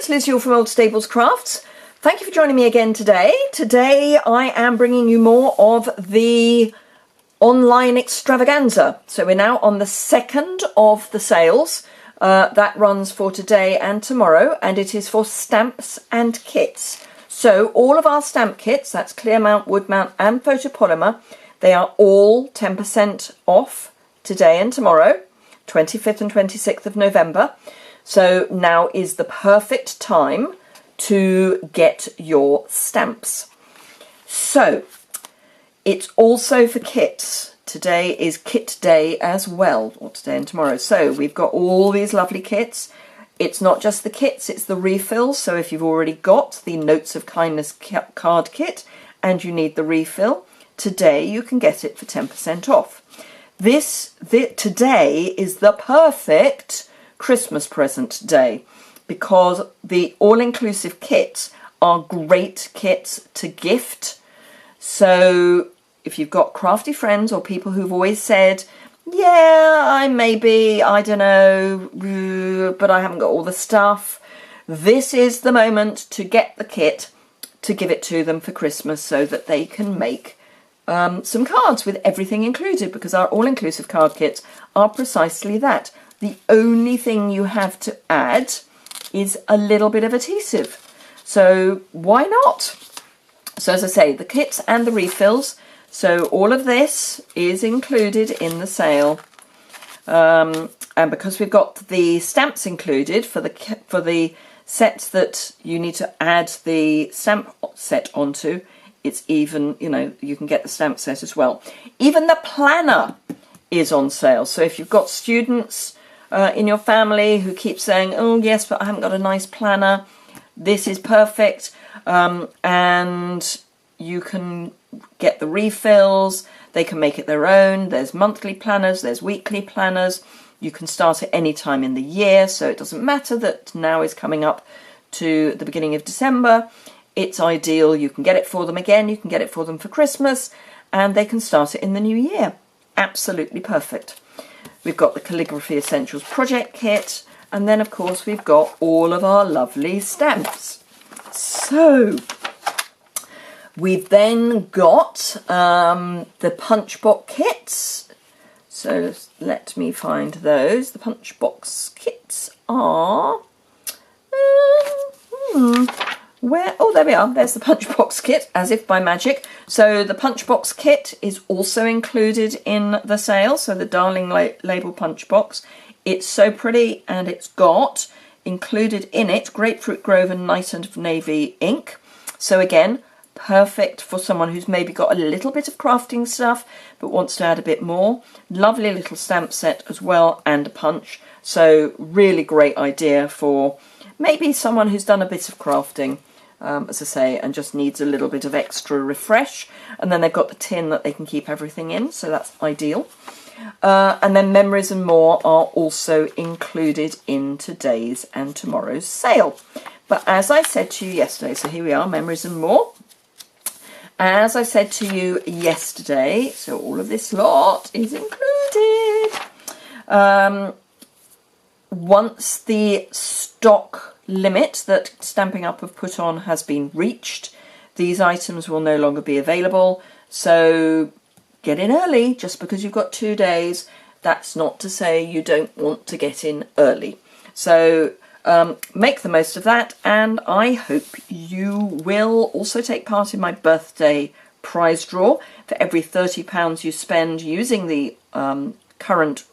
it's Liz Yuille from Old Stables Crafts. Thank you for joining me again today. Today I am bringing you more of the online extravaganza. So we're now on the second of the sales. That runs for today and tomorrow, and it is for stamps and kits. So all of our stamp kits, that's clear mount, wood mount and photopolymer, they are all 10% off today and tomorrow, 25th and 26th of November. So now is the perfect time to get your stamps. So it's also for kits. Today is kit day as well, or today and tomorrow. So we've got all these lovely kits. It's not just the kits, it's the refills. So if you've already got the Notes of Kindness card kit and you need the refill, today you can get it for 10% off. Today is the perfect Christmas present day because the all-inclusive kits are great kits to gift. So if you've got crafty friends or people who've always said, yeah, I don't know, but I haven't got all the stuff, this is the moment to get the kit to give it to them for Christmas so that they can make some cards with everything included, because our all-inclusive card kits are precisely that. The only thing you have to add is a little bit of adhesive. So why not? So as I say, the kits and the refills. So all of this is included in the sale. And because we've got the stamps included for the sets that you need to add the stamp set onto, it's even, you can get the stamp set as well. Even the planner is on sale. So if you've got students in your family who keep saying, oh yes, but I haven't got a nice planner, this is perfect. And you can get the refills, they can make it their own. There's monthly planners, there's weekly planners. You can start at any time in the year, so it doesn't matter that now is coming up to the beginning of December. It's ideal. You can get it for them again, you can get it for them for Christmas, and they can start it in the new year. Absolutely perfect. We've got the Calligraphy Essentials Project Kit, and then of course we've got all of our lovely stamps. So we've then got the Punchbox kits. So let me find those. The Punchbox kits are... where? Oh, there we are. There's the Punchbox kit, as if by magic. So the Punchbox kit is also included in the sale. So the Darling label Punchbox. It's so pretty, and it's got included in it Grapefruit Grove and Night and Navy ink. So again, perfect for someone who's maybe got a little bit of crafting stuff but wants to add a bit more. Lovely little stamp set as well, and a punch. So really great idea for maybe someone who's done a bit of crafting, as I say, and just needs a little bit of extra refresh. And then they've got the tin that they can keep everything in, so that's ideal. And then Memories and More are also included in today's and tomorrow's sale. But as I said to you yesterday, so here we are, Memories and More. As I said to you yesterday, so all of this lot is included. Once the stock limit that Stampin' Up have put on has been reached, these items will no longer be available. So get in early. Just because you've got 2 days, that's not to say you don't want to get in early. So make the most of that, and I hope you will also take part in my birthday prize draw. For every £30 you spend using the Current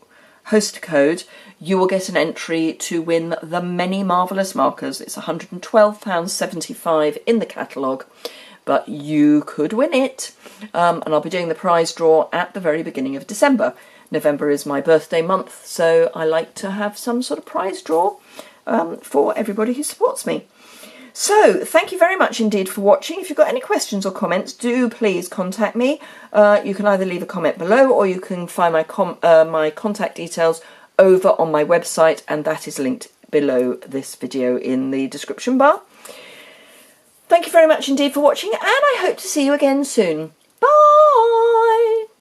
Hostess Code, you will get an entry to win the Many Marvellous Markers. It's £112.75 in the catalogue, but you could win it. And I'll be doing the prize draw at the very beginning of December. November is my birthday month, so I like to have some sort of prize draw for everybody who supports me. So thank you very much indeed for watching. If you've got any questions or comments, do please contact me. You can either leave a comment below, or you can find my contact details over on my website, and that is linked below this video in the description bar. Thank you very much indeed for watching, and I hope to see you again soon.